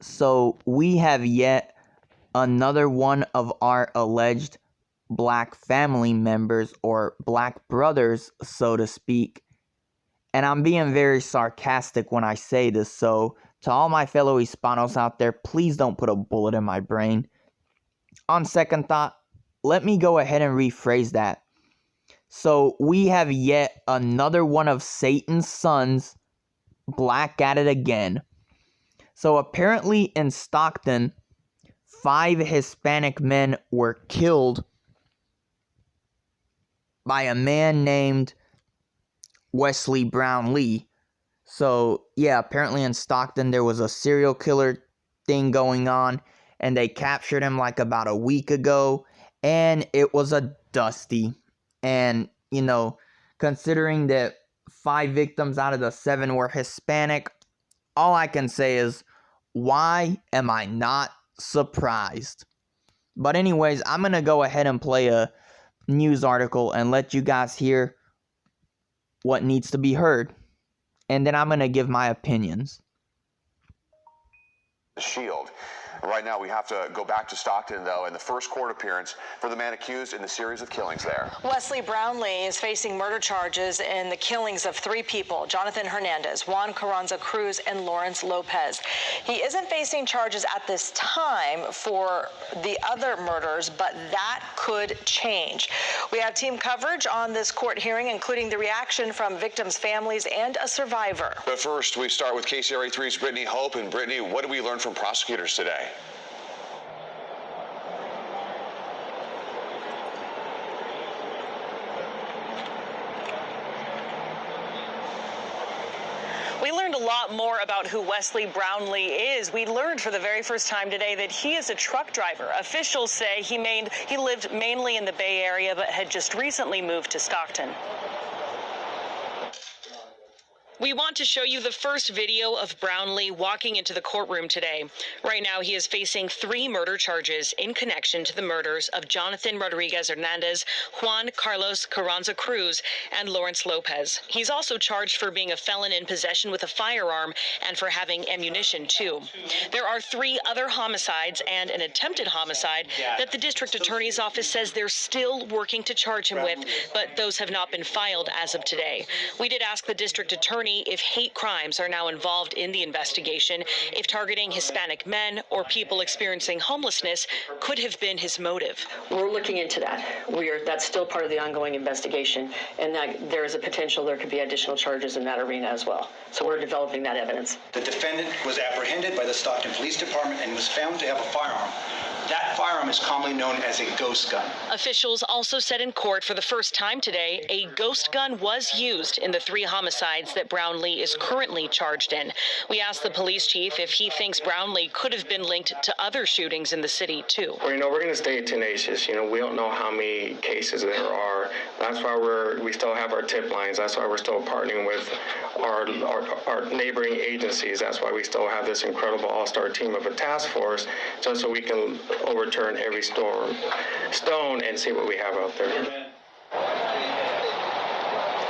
So we have yet another one of our alleged black family members, or black brothers, so to speak. And I'm being very sarcastic when I say this, so to all my fellow Hispanos out there, please don't put a bullet in my brain. On second thought, let me go ahead and rephrase that. So we have yet another one of Satan's sons black at it again. So apparently in Stockton, 5 Hispanic men were killed by a man named Wesley Brownlee. So yeah, apparently in Stockton there was a serial killer thing going on, and they captured him like about a week ago, and it was a dusty. And you know, considering that 5 victims out of the 7 were Hispanic, all I can say is, why am I not surprised? But anyways, I'm gonna go ahead and play a news article and let you guys hear what needs to be heard, and then I'm gonna give my opinions. Shield. Right now, we have to go back to Stockton, though, in the first court appearance for the man accused in the series of killings there. Wesley Brownlee is facing murder charges in the killings of 3 people: Jonathan Hernandez, Juan Carranza Cruz, and Lawrence Lopez. He isn't facing charges at this time for the other murders, but that could change. We have team coverage on this court hearing, including the reaction from victims' families and a survivor. But first, we start with KCRA 3's Brittany Hope. And Brittany, what did we learn from prosecutors today? We learned a lot more about who Wesley Brownlee is. We learned for the very first time today that he is a truck driver. Officials say he lived mainly in the Bay Area, but had just recently moved to Stockton. We want to show you the first video of Brownlee walking into the courtroom today. Right now, he is facing 3 murder charges in connection to the murders of Jonathan Rodriguez Hernandez, Juan Carlos Carranza Cruz, and Lawrence Lopez. He's also charged for being a felon in possession with a firearm and for having ammunition, too. There are 3 other homicides and an attempted homicide that the district attorney's office says they're still working to charge him with, but those have not been filed as of today. We did ask the district attorney if hate crimes are now involved in the investigation, if targeting Hispanic men or people experiencing homelessness could have been his motive. We're looking into that. That's still part of the ongoing investigation, and that there is a potential there could be additional charges in that arena as well. So we're developing that evidence. The defendant was apprehended by the Stockton Police Department and was found to have a firearm. That firearm is commonly known as a ghost gun. Officials also said in court for the first time today, a ghost gun was used in the 3 homicides that Brownlee is currently charged in. We asked the police chief if he thinks Brownlee could have been linked to other shootings in the city, too. Well, we're going to stay tenacious. We don't know how many cases there are. That's why we still have our tip lines. That's why we're still partnering with our neighboring agencies. That's why we still have this incredible all-star team of a task force, just so we can overturn every stone and see what we have out there.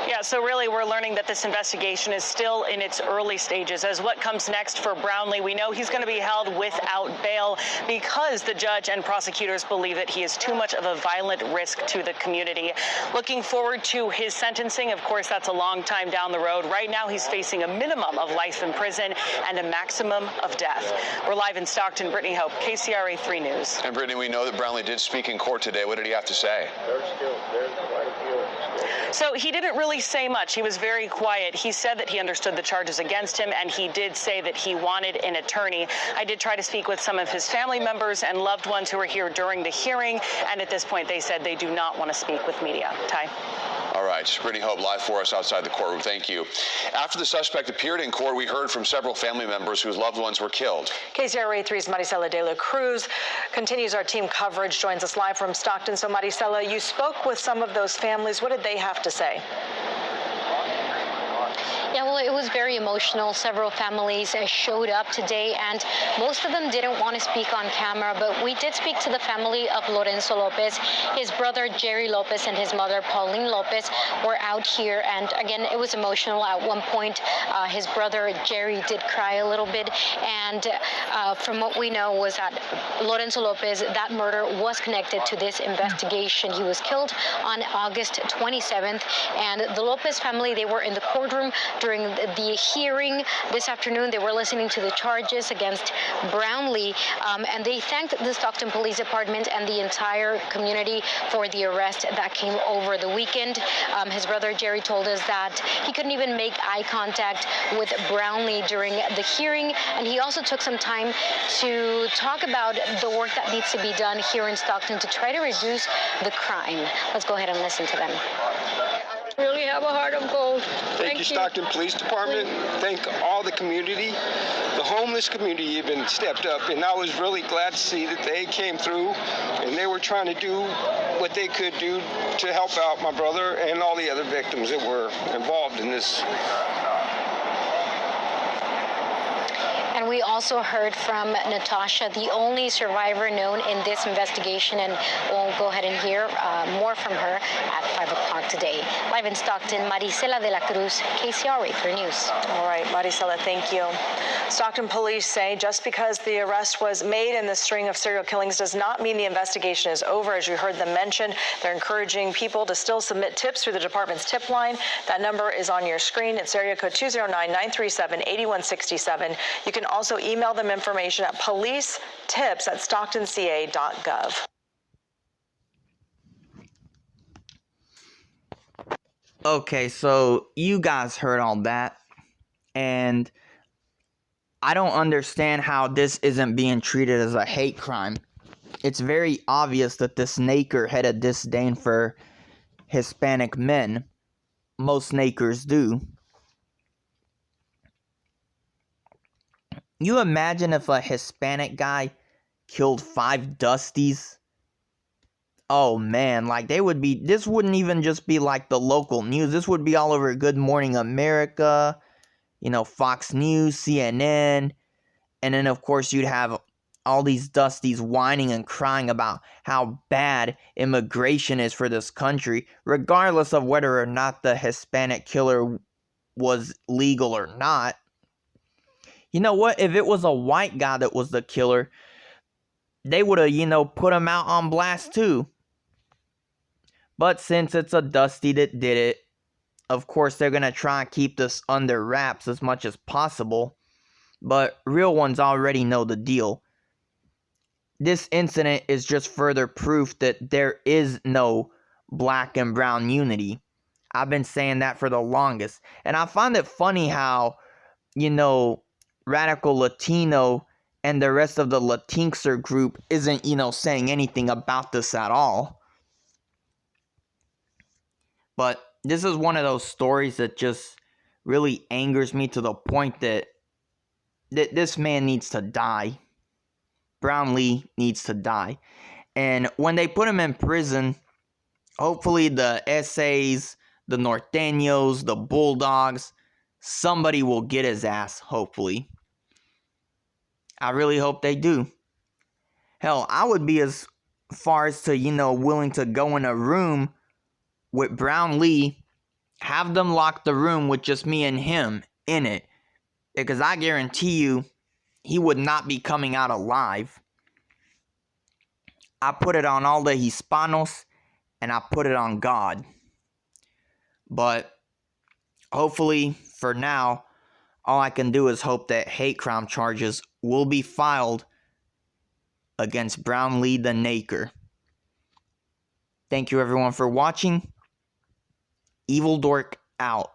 Yeah, so really we're learning that this investigation is still in its early stages. As what comes next for Brownlee, we know he's going to be held without bail because the judge and prosecutors believe that he is too much of a violent risk to the community. Looking forward to his sentencing. Of course, that's a long time down the road. Right now, he's facing a minimum of life in prison and a maximum of death. We're live in Stockton. Brittany Hope, KCRA 3 News. And Brittany, we know that Brownlee did speak in court today. What did he have to say? So he didn't really say much. He was very quiet. He said that he understood the charges against him, and he did say that he wanted an attorney. I did try to speak with some of his family members and loved ones who were here during the hearing, and at this point they said they do not want to speak with media. Ty? All right, Brittany Hope live for us outside the courtroom. Thank you. After the suspect appeared in court, we heard from several family members whose loved ones were killed. KCRA 3's Maricela de la Cruz continues our team coverage, joins us live from Stockton. So Maricela, you spoke with some of those families. What did they have to say? Yeah, well, it was very emotional. Several families showed up today, and most of them didn't want to speak on camera, but we did speak to the family of Lorenzo Lopez. His brother, Jerry Lopez, and his mother, Pauline Lopez, were out here, and again, it was emotional. At one point, his brother, Jerry, did cry a little bit, and from what we know was that Lorenzo Lopez, that murder was connected to this investigation. He was killed on August 27th, and the Lopez family, they were in the courtroom during the hearing this afternoon. They were listening to the charges against Brownlee, and they thanked the Stockton Police Department and the entire community for the arrest that came over the weekend. His brother Jerry told us that he couldn't even make eye contact with Brownlee during the hearing, and he also took some time to talk about the work that needs to be done here in Stockton to try to reduce the crime. Let's go ahead and listen to them. Really have a heart of gold. Thank you, Stockton Police Department. Thank all the community. The homeless community even stepped up, and I was really glad to see that they came through and they were trying to do what they could do to help out my brother and all the other victims that were involved in this. And we also heard from Natasha, the only survivor known in this investigation, and we'll go ahead and hear more from her at 5 o'clock today. Live in Stockton, Maricela de la Cruz, KCRA 3 News. All right, Maricela, thank you. Stockton police say just because the arrest was made in the string of serial killings does not mean the investigation is over. As you heard them mention, they're encouraging people to still submit tips through the department's tip line. That number is on your screen. It's area code 209-937-8167. You can also email them information at policetips@stocktonca.gov. Okay, so you guys heard all that, and I don't understand how this isn't being treated as a hate crime. It's very obvious that this Naker had a disdain for Hispanic men. Most Nakers do. You imagine if a Hispanic guy killed 5 Dusties? Oh man, like they would be, this wouldn't even just be like the local news. This would be all over Good Morning America, you know, Fox News, CNN. And then of course you'd have all these Dusties whining and crying about how bad immigration is for this country, regardless of whether or not the Hispanic killer was legal or not. You know what? If it was a white guy that was the killer, they would have, you know, put him out on blast too. But since it's a Dusty that did it, of course they're going to try and keep this under wraps as much as possible. But real ones already know the deal. This incident is just further proof that there is no black and brown unity. I've been saying that for the longest. And I find it funny how, you know, Radical Latino and the rest of the Latinxer group isn't, you know, saying anything about this at all. But this is one of those stories that just really angers me to the point that this man needs to die. Brownlee needs to die. And when they put him in prison, hopefully the SAs, the Norteños, the Bulldogs, somebody will get his ass, hopefully. I really hope they do. Hell, I would be as far as to, you know, willing to go in a room with Brownlee, have them lock the room with just me and him in it. Because I guarantee you, he would not be coming out alive. I put it on all the Hispanos, and I put it on God. But hopefully, for now, all I can do is hope that hate crime charges will be filed against Brownlee the Naker. Thank you everyone for watching. Evil Dork out.